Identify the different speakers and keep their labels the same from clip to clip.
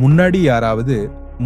Speaker 1: முன்னாடி யாராவது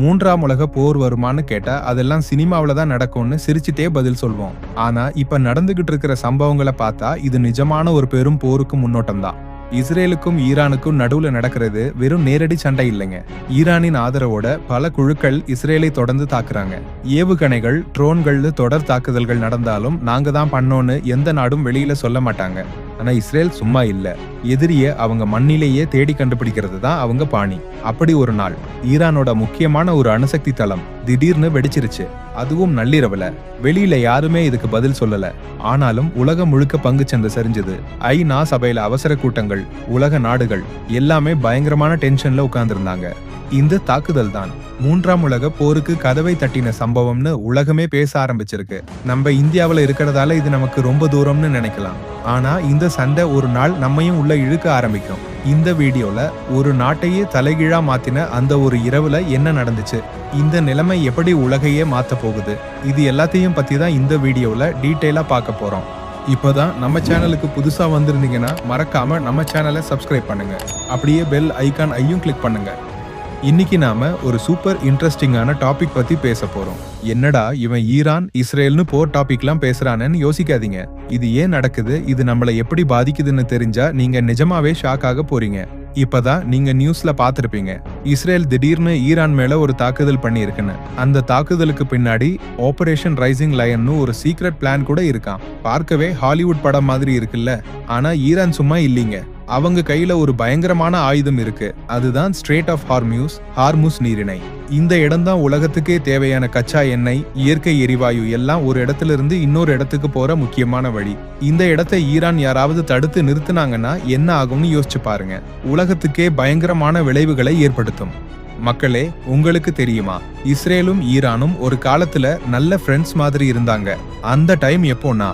Speaker 1: மூன்றாம் உலக போர் வருமான்னு கேட்டா அதெல்லாம் சினிமாவில தான் நடக்கும்னு சிரிச்சுட்டே பதில் சொல்வோம். ஆனா இப்ப நடந்துகிட்டு இருக்கிற சம்பவங்களை பார்த்தா இது நிஜமான ஒரு பெரும் போருக்கு முன்னோட்டம் தான். இஸ்ரேலுக்கும் ஈரானுக்கும் நடுவுல நடக்கிறது வெறும் நேரடி சண்டை இல்லைங்க. ஈரானின் ஆதரவோட பல குழுக்கள் இஸ்ரேலை தொடர்ந்து தாக்குறாங்க. ஏவுகணைகள், ட்ரோன்கள்னு தொடர் தாக்குதல்கள் நடந்தாலும் நாங்க தான் பண்ணோன்னு எந்த நாடும் வெளியில சொல்ல மாட்டாங்க. ஆனா இஸ்ரேல் சும்மா இல்ல. எதிரிய அவங்க மண்ணிலேயே தேடி கண்டுபிடிக்கிறது தான் அவங்க பாணி. அப்படி ஒரு நாள் ஈரானோட முக்கியமான ஒரு அணுசக்தி தளம் திடீர்னு வெடிச்சிருச்சு. அதுவும் நள்ளிரவுல. வெளியில யாருமே இதுக்கு பதில் சொல்லல. ஆனாலும் உலகம் முழுக்க பங்கு சந்தை சரிஞ்சது. ஐநா சபையில அவசர கூட்டங்கள், உலக நாடுகள் எல்லாமே பயங்கரமான டென்ஷன்ல உட்கார்ந்திருந்தாங்க. இந்த தாக்குதல் தான் மூன்றாம் உலக போருக்கு கதவை தட்டின சம்பவம்னு உலகமே பேச ஆரம்பிச்சிருக்கு. நம்ம இந்தியாவில இருக்கிறதால இது நமக்கு ரொம்ப தூரம்னு நினைக்கலாம். ஆனா இந்த சண்டை ஒரு நாள் நம்மையும் உள்ள இழுக்க ஆரம்பிக்கும். இந்த வீடியோல ஒரு நாட்டையே தலைகீழா மாத்தின அந்த ஒரு இரவுல என்ன நடந்துச்சு, இந்த நிலைமை எப்படி உலகையே மாத்த போகுது, இது எல்லாத்தையும் பத்தி தான் இந்த வீடியோல டீட்டெயிலா பார்க்க போறோம். இப்போதான் நம்ம சேனலுக்கு புதுசா வந்திருந்தீங்கன்னா மறக்காம நம்ம சேனலை சப்ஸ்கிரைப் பண்ணுங்க. அப்படியே பெல் ஐகான் ஐயும் கிளிக் பண்ணுங்க. இன்னைக்கு நாம ஒரு சூப்பர் இன்ட்ரெஸ்டிங்கான டாபிக் பத்தி பேச போறோம். என்னடா இவன் ஈரான் இஸ்ரேல்னு போர் டாபிக்லாம் பேசுறானேன்னு யோசிக்காதீங்க. இது ஏன் நடக்குது, இது நம்மளை எப்படி பாதிக்குதுன்னு தெரிஞ்சா நீங்க நிஜமாவே ஷாக் ஆக போறீங்க. இப்பதான் நீங்க நியூஸ்ல பாத்திருப்பீங்க, இஸ்ரேல் திடீர்னு ஈரான் மேல ஒரு தாக்குதல் பண்ணி இருக்குன்னு. அந்த தாக்குதலுக்கு பின்னாடி ஆபரேஷன் ரைசிங் லயன்னு ஒரு சீக்ரெட் பிளான் கூட இருக்கான். பார்க்கவே ஹாலிவுட் படம் மாதிரி இருக்குல்ல. ஆனா ஈரான் சும்மா இல்லீங்க. அவங்க கையில ஒரு பயங்கரமான ஆயுதம் இருக்கு. அதுதான் ஸ்ட்ரெய்ட் ஆஃப் ஹார்முஸ் நீரிணை. இந்த இடம் தான் உலகத்துக்கே தேவையான கச்சா எண்ணெய், இயற்கை எரிவாயு எல்லாம் ஒரு இடத்துல இருந்து இன்னொரு இடத்துக்கு போற முக்கியமான வழி. இந்த இடத்தை ஈரான் யாராவது தடுத்து நிறுத்தினாங்கன்னா என்ன ஆகும்னு யோசிச்சு பாருங்க. உலகத்துக்கே பயங்கரமான விளைவுகளை ஏற்படுத்தும். மக்களே, உங்களுக்கு தெரியுமா, இஸ்ரேலும் ஈரானும் ஒரு காலத்துல நல்ல ஃப்ரெண்ட்ஸ் மாதிரி இருந்தாங்க. அந்த டைம் எப்போனா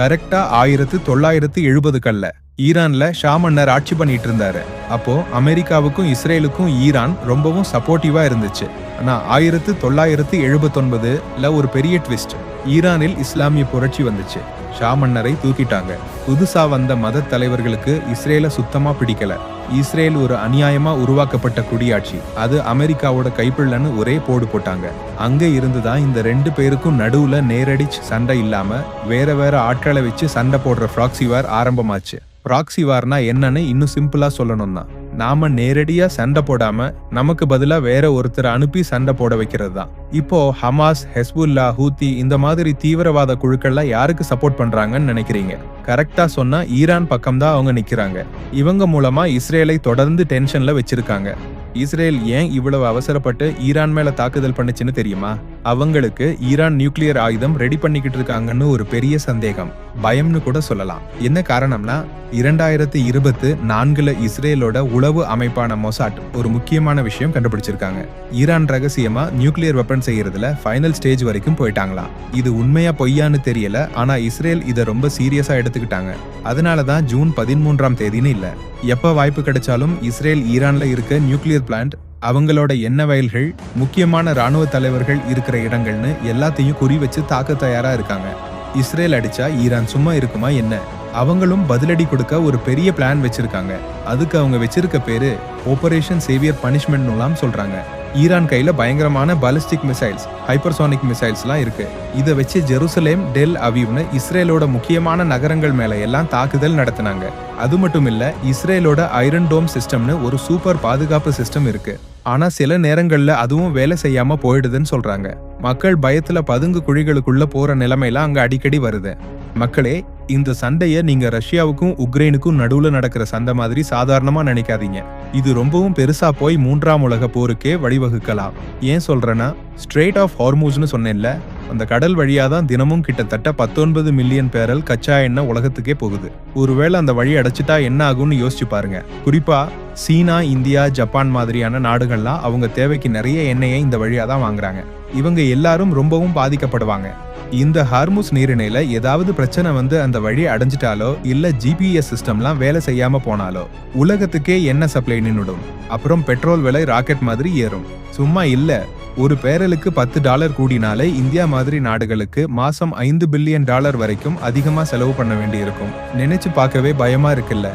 Speaker 1: கரெக்டா 1970கள்ல ஈரான்ல ஷா மன்னர் ஆட்சி பண்ணிட்டு இருந்தாரு. அப்போ அமெரிக்காவுக்கும் இஸ்ரேலுக்கும் ஈரான் ரொம்பவும் சப்போர்ட்டிவா இருந்துச்சு. ஆனா 1979ல ஒரு பெரிய ட்விஸ்ட். ஈரானில் இஸ்லாமிய புரட்சி வந்துச்சு. ஷா மன்னரை தூக்கிட்டாங்க. புதுசா வந்த மத தலைவர்களுக்கு இஸ்ரேல சுத்தமா பிடிக்கல. இஸ்ரேல் ஒரு அநியாயமா உருவாக்கப்பட்ட குடியாட்சி, அது அமெரிக்காவோட கைப்பிள்ளன்னு ஒரே போடு போட்டாங்க. அங்க இருந்துதான் இந்த ரெண்டு பேருக்கும் நடுவுல நேரடி சண்டை இல்லாம வேற வேற ஆட்களை வச்சு சண்டை போடுற ப்ராக்சி வார் ஆரம்பமாச்சு. ப்ராக்சி வார்னா என்னன்னு இன்னும் சிம்பிளா சொல்லணும்னா, நாம நேரடியா சண்டை போடாம நமக்கு பதிலா வேற ஒருத்தரை அனுப்பி சண்டை போட வைக்கிறது தான். இப்போ ஹமாஸ், ஹெஸ்புல்லா, ஹூத்தி இந்த மாதிரி தீவிரவாத குழுக்கள்லாம் யாருக்கு சப்போர்ட் பண்றாங்கன்னு நினைக்கிறீங்க? கரெக்டா சொன்னா ஈரான் பக்கம் தான் அவங்க நிக்கிறாங்க. இவங்க மூலமா இஸ்ரேலை தொடர்ந்து டென்ஷன்ல வச்சிருக்காங்க. இஸ்ரேல் ஏன் இவ்வளவு அவசரப்பட்டு ஈரான் மேல தாக்குதல் பண்ணுச்சுன்னு தெரியுமா? அவங்களுக்கு ஈரான் நியூக்ளியர் ஆயுதம் ரெடி பண்ணிக்கிட்டு இருக்காங்கன்னு ஒரு பெரிய சந்தேகம், பயம்னு கூட சொல்லலாம். என்ன காரணம்னா, 2024 இஸ்ரேலோட உளவு அமைப்பான மொசாட் ஒரு முக்கியமான விஷயம் கண்டுபிடிச்சிருக்காங்க. ஈரான் ரகசியமா நியூக்ளியர் வெப்பன் செய்யறதுல ஃபைனல் ஸ்டேஜ் வரைக்கும் போயிட்டாங்களாம். இது உண்மையா பொய்யான்னு தெரியல. ஆனா இஸ்ரேல் இதை ரொம்ப சீரியஸா எடுத்துக்கிட்டாங்க. அதனாலதான் ஜூன் 13 இல்ல, எப்ப வாய்ப்பு கிடைச்சாலும் இஸ்ரேல் ஈரான்ல இருக்க நியூக்ளியர் பிளான்ட், அவங்களோட எண்ணெய் வயல்கள், முக்கியமான ராணுவ தலைவர்கள் இருக்கிற இடங்கள்னு எல்லாத்தையும் குறி வச்சு தாக்க தயாரா இருக்காங்க. இஸ்ரேல் அடிச்சா ஈரான் சும்மா இருக்குமா என்ன? அவங்களும் பதிலடி கொடுக்க ஒரு பெரிய பிளான் வச்சிருக்காங்க. அதுக்கு அவங்க வச்சிருக்க பேரு ஆபரேஷன் சேவியர் பனிஷ்மெண்ட் சொல்றாங்க. ஈரான் கையில பயங்கரமான பாலிஸ்டிக் மிசைல்ஸ், ஹைப்பர்சோனிக் மிசைல்ஸ்லாம் இருக்கு. இதை வச்சு ஜெருசலேம், டெல் அவீவ்னு இஸ்ரேலோட முக்கியமான நகரங்கள் மேல எல்லாம் தாக்குதல் நடத்தினாங்க. அது மட்டும் இல்ல, இஸ்ரேலோட ஐரன் டோம் சிஸ்டம்னு ஒரு சூப்பர் பாதுகாப்பு சிஸ்டம் இருக்கு. ஆனா சில நேரங்கள்ல அதுவும் வேலை செய்யாம போயிடுதுன்னு சொல்றாங்க. மக்கள் பயத்துல பதுங்கு குழிகளுக்குள்ள போற நிலைமையில அங்க அடிக்கடி வருது. மக்களே, இந்த சண்டைய நீங்க ரஷ்யாவுக்கும் உக்ரைனுக்கும் நடுவுல நடக்கிற சண்டை மாதிரி சாதாரணமா நினைக்காதீங்க. இது ரொம்பவும் பெருசா போய் மூன்றாம் உலக போருக்கே வழிவகுக்கலாம். ஏன் சொல்றேன்னா, ஸ்ட்ரெய்ட் ஆஃப் ஹார்முஸ்னு சொன்னேன்ல, அந்த கடல் வழியாதான் தினமும் கிட்டத்தட்ட 19 மில்லியன் பேரல் கச்சா எண்ணெய் உலகத்துக்கே போகுது. ஒருவேளை அந்த வழி அடைச்சிட்டா என்ன ஆகும்னு யோசிச்சு பாருங்க. குறிப்பா சீனா, இந்தியா, ஜப்பான் மாதிரியான நாடுகள்லாம் அவங்க தேவைக்கு நிறைய எண்ணெயை இந்த வழியா தான் வாங்குறாங்க. இவங்க எல்லாரும் ரொம்பவும் பாதிக்கப்படுவாங்க. இந்த ஹார்முஸ் நீரிணையில ஏதாவது பிரச்சனை வந்து அந்த வழி அடைஞ்சிட்டாலோ இல்ல GPS சிஸ்டம்லாம் வேலை செய்யாம போனாலோ உலகத்துக்கே எண்ணெய் சப்ளை நின்னுடும். அப்புறம் பெட்ரோல் விலை ராக்கெட் மாதிரி ஏறும். சும்மா இல்ல, ஒரு பேரலுக்கு $10 கூடினாலே இந்தியா மாதிரி நாடுகளுக்கு மாசம் $5 பில்லியன் வரைக்கும் அதிகமா செலவு பண்ண வேண்டி இருக்கும். நினைச்சு பார்க்கவே பயமா இருக்குல்ல.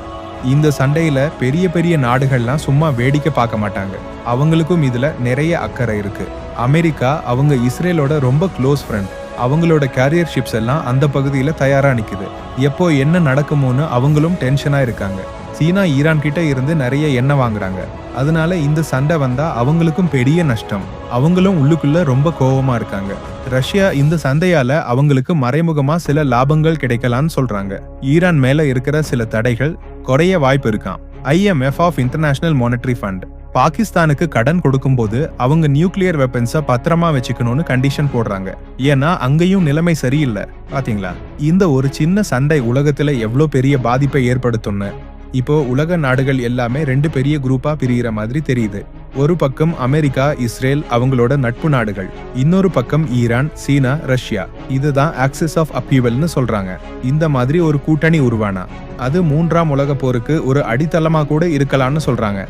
Speaker 1: இந்த சண்டையில பெரிய பெரிய நாடுகள்லாம் சும்மா வேடிக்கை பார்க்க மாட்டாங்க. அவங்களுக்கும் இதுல நிறைய அக்கறை இருக்கு. அமெரிக்கா அவங்க இஸ்ரேலோட ரொம்ப க்ளோஸ் ஃப்ரெண்ட். அவங்களோட கேரியர் ஷிப்ஸ் எல்லாம் அந்த பகுதியில தயாரா நிக்குது. எப்போ என்ன நடக்குமோன்னு அவங்களும் டென்ஷனா இருக்காங்க. சீனா ஈரான் கிட்ட இருந்து நிறைய எண்ணெய் வாங்குறாங்க. அதனால இந்த சண்டை வந்தா அவங்களுக்கும் பெரிய நஷ்டம். அவங்களும் உள்ளுக்குள்ள ரொம்ப கோவமா இருக்காங்க. ரஷ்யா இந்த சண்டையால அவங்களுக்கு மறைமுகமா சில லாபங்கள் கிடைக்கலாம்னு சொல்றாங்க. ஈரான் மேல இருக்கிற சில தடைகள் குறைய வாய்ப்பு இருக்காம். IMF of international monetary fund பாகிஸ்தானுக்கு கடன் கொடுக்கும்போது அவங்க நியூக்ளியர் வெப்பன்ஸை பத்திரமா வச்சுக்கணும்னு கண்டிஷன் போடுறாங்க. ஏன்னா அங்கேயும் நிலைமை சரியில்லை. பாத்தீங்களா, இந்த ஒரு சின்ன சண்டை உலகத்துல எவ்வளவு பெரிய பாதிப்பை ஏற்படுத்தும்னு. இப்போ உலக நாடுகள் எல்லாமே 2 பெரிய குரூப்பா பிரிகிற மாதிரி தெரியுது. ஒரு பக்கம் அமெரிக்கா, இஸ்ரேல் அவங்களோட நட்பு நாடுகள். இன்னொரு பக்கம் ஈரான், சீனா, ரஷ்யா. இதுதான் ஆக்சிஸ் ஆஃப் அப்பீவல்னு சொல்றாங்க. இந்த மாதிரி ஒரு கூட்டணி உருவானா அது 3ஆம் உலக போருக்கு ஒரு அடித்தளமா கூட இருக்கலாம்னு சொல்றாங்க.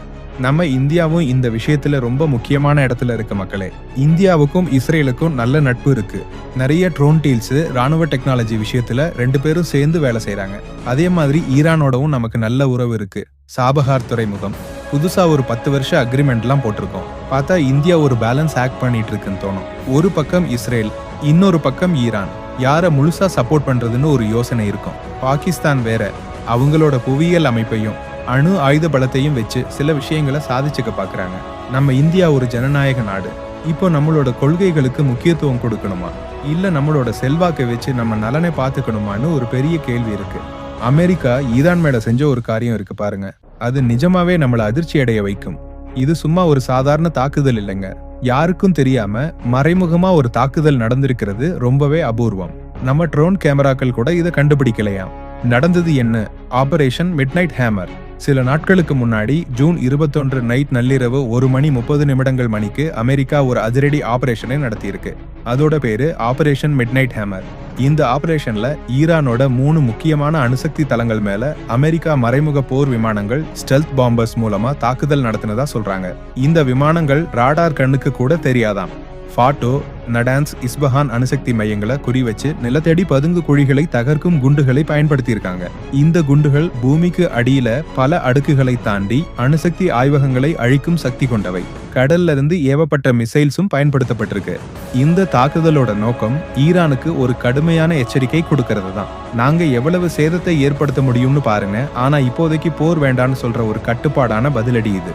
Speaker 1: நம்ம இந்தியாவும் இந்த விஷயத்துல ரொம்ப முக்கியமான இடத்துல இருக்கு மக்களே. இந்தியாவுக்கும் இஸ்ரேலுக்கும் நல்ல நட்பு இருக்கு. நிறைய ட்ரோன் டீல்ஸ், ராணுவ டெக்னாலஜி விஷயத்துல 2 பேரும் சேர்ந்து வேலை செய்யறாங்க. அதே மாதிரி ஈரானோடவும் நமக்கு நல்ல உறவு இருக்கு. சாபஹார் துறைமுகம் புதுசா ஒரு 10 வருஷ அக்ரிமெண்ட்லாம் போட்டிருக்கோம். பார்த்தா இந்தியா ஒரு பேலன்ஸ் ஆக்ட் பண்ணிட்டு இருக்குன்னு தோணும். ஒரு பக்கம் இஸ்ரேல், இன்னொரு பக்கம் ஈரான். யார முழுசா சப்போர்ட் பண்றதுன்னு ஒரு யோசனை இருக்கும். பாகிஸ்தான் வேற, அவங்களோட புவியியல் அமைப்பையும் அணு ஆயுத பலத்தையும் வச்சு சில விஷயங்களை சாதிச்சுக்க பாக்குறாங்க. நம்ம இந்தியா ஒரு ஜனநாயக நாடு. இப்போ நம்மளோட கொள்கைகளுக்கு முக்கியத்துவம் கொடுக்கணுமா இல்ல நம்மளோட செல்வாக்கை வச்சு நம்ம நலனை பார்த்துக்கணுமான்னு ஒரு பெரிய கேள்வி இருக்கு. அமெரிக்கா ஈரான் மேல செஞ்ச ஒரு காரியம் இருக்கு பாருங்க, அது நிஜமாவே நம்மள அதிர்ச்சி அடைய வைக்கும். இது சும்மா ஒரு சாதாரண தாக்குதல் இல்லைங்க. யாருக்கும் தெரியாம மறைமுகமா ஒரு தாக்குதல் நடந்திருக்கிறது ரொம்பவே அபூர்வம். நம்ம ட்ரோன் கேமராக்கள் கூட இதை கண்டுபிடிக்கலையாம். நடந்தது என்ன? Operation midnight hammer. சில நாட்களுக்கு முன்னாடி ஜூன் 21 நைட் நள்ளிரவு 1:30 மணிக்கு அமெரிக்கா ஒரு அதிரடி ஆபரேஷனை நடத்தியிருக்கு. அதோட பேரு ஆபரேஷன் மிட்நைட் ஹேமர். இந்த ஆபரேஷன்ல ஈரானோட 3 முக்கியமான அணுசக்தி தளங்கள் மேல அமெரிக்கா மறைமுக போர் விமானங்கள் ஸ்டெல்த் பாம்பர்ஸ் மூலமா தாக்குதல் நடத்தினதா சொல்றாங்க. இந்த விமானங்கள் ராடார் கண்ணுக்கு கூட தெரியாதாம். ஃபாட்டோ, நடான்ஸ், இஸ்பஹான் அணுசக்தி மையங்களை குறிவச்சு நிலத்தடி பதுங்கு குழிகளை தகர்க்கும் குண்டுகளை பயன்படுத்தியிருக்காங்க. இந்த குண்டுகள் பூமிக்கு அடியில பல அடுக்குகளை தாண்டி அணுசக்தி ஆய்வகங்களை அழிக்கும் சக்தி கொண்டவை. கடல்ல இருந்து ஏவப்பட்ட மிசைல்ஸும் பயன்படுத்தப்பட்டிருக்கு. இந்த தாக்குதலோட நோக்கம் ஈரானுக்கு ஒரு கடுமையான எச்சரிக்கை கொடுக்கறது தான். நாங்க எவ்வளவு சேதத்தை ஏற்படுத்த முடியும்னு பாருங்க, ஆனா இப்போதைக்கு போர் வேண்டான்னு சொல்ற ஒரு கட்டுப்பாடான பதிலடி இது.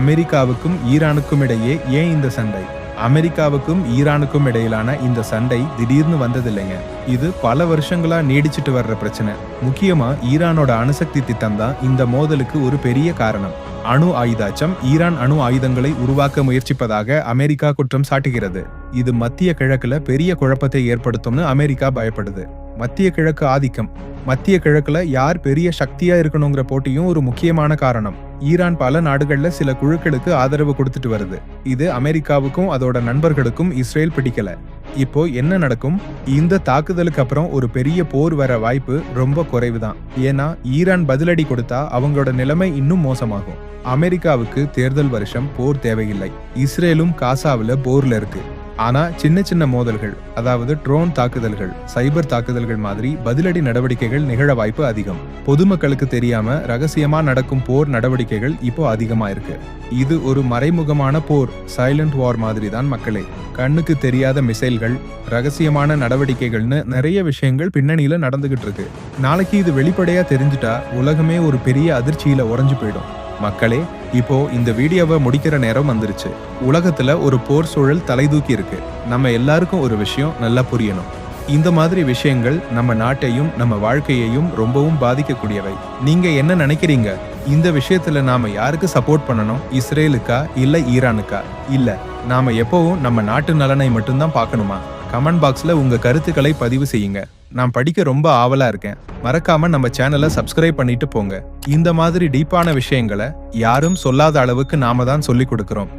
Speaker 1: அமெரிக்காவுக்கும் ஈரானுக்கும் இடையே ஏன் இந்த சண்டை? அமெரிக்காவுக்கும் ஈரானுக்கும் இடையிலான இந்த சண்டை திடீர்னு வந்ததில்லைங்க. இது பல வருஷங்களா நீடிச்சிட்டு வர்ற பிரச்சனை. முக்கியமா ஈரானோட அணுசக்தி திட்டம் தான் இந்த மோதலுக்கு ஒரு பெரிய காரணம். அணு ஆயுதாச்சம் ஈரான் அணு ஆயுதங்களை உருவாக்க முயற்சிப்பதாக அமெரிக்கா குற்றம் சாட்டுகிறது. இது மத்திய கிழக்குல பெரிய குழப்பத்தை ஏற்படுத்தும்னு அமெரிக்கா பயப்படுது. மத்திய கிழக்கு ஆதிக்கம். மத்திய கிழக்குல யார் பெரிய சக்தியா இருக்கணுங்கிற போட்டியும் ஒரு முக்கியமான காரணம். ஈரான் பல நாடுகள்ல சில குழுக்களுக்கு ஆதரவு கொடுத்துட்டு வருது. இது அமெரிக்காவுக்கும் அதோட நண்பர்களுக்கும் இஸ்ரேல் பிடிக்கல. இப்போ என்ன நடக்கும்? இந்த தாக்குதலுக்கு அப்புறம் ஒரு பெரிய போர் வர வாய்ப்பு ரொம்ப குறைவுதான். ஏன்னா ஈரான் பதிலடி கொடுத்தா அவங்களோட நிலைமை இன்னும் மோசமாகும். அமெரிக்காவுக்கு தேர்தல் வருஷம் போர் தேவையில்லை. இஸ்ரேலும் காசாவில போர்ல இருக்கு. ஆனா சின்ன சின்ன மோதல்கள், அதாவது ட்ரோன் தாக்குதல்கள், சைபர் தாக்குதல்கள் மாதிரி பதிலடி நடவடிக்கைகள் நிகழ வாய்ப்பு அதிகம். பொதுமக்களுக்கு தெரியாம ரகசியமா நடக்கும் போர் நடவடிக்கைகள் இப்போ அதிகமா இருக்கு. இது ஒரு மறைமுகமான போர், சைலண்ட் வார் மாதிரி தான் மக்களே. கண்ணுக்கு தெரியாத மிசைல்கள், ரகசியமான நடவடிக்கைகள்னு நிறைய விஷயங்கள் பின்னணியில நடந்துகிட்டு இருக்கு. நாளைக்கு இது வெளிப்படையா தெரிஞ்சுட்டா உலகமே ஒரு பெரிய அதிர்ச்சியில உறைஞ்சு போயிடும். மக்களே, இப்போ இந்த வீடியோவை முடிக்கிற நேரம் வந்துருச்சு. உலகத்துல ஒரு போர் சூழல் தலைதூக்கி இருக்கு. நம்ம எல்லாருக்கும் ஒரு விஷயம் நல்லா புரியணும். இந்த மாதிரி விஷயங்கள் நம்ம நாட்டையும் நம்ம வாழ்க்கையையும் ரொம்பவும் பாதிக்கக்கூடியவை. நீங்க என்ன நினைக்கிறீங்க? இந்த விஷயத்துல நாம யாருக்கு சப்போர்ட் பண்ணணும்? இஸ்ரேலுக்கா இல்ல ஈரானுக்கா? இல்ல நாம எப்பவும் நம்ம நாட்டு நலனை மட்டும்தான் பார்க்கணுமா? கமெண்ட் பாக்ஸ்ல உங்க கருத்துக்களை பதிவு செய்யுங்க. நான் படிக்க ரொம்ப ஆவலா இருக்கேன். மறக்காம நம்ம சேனலை சப்ஸ்கிரைப் பண்ணிட்டு போங்க. இந்த மாதிரி டீப்பான விஷயங்களை யாரும் சொல்லாத அளவுக்கு நாம தான் சொல்லி கொடுக்கிறோம்.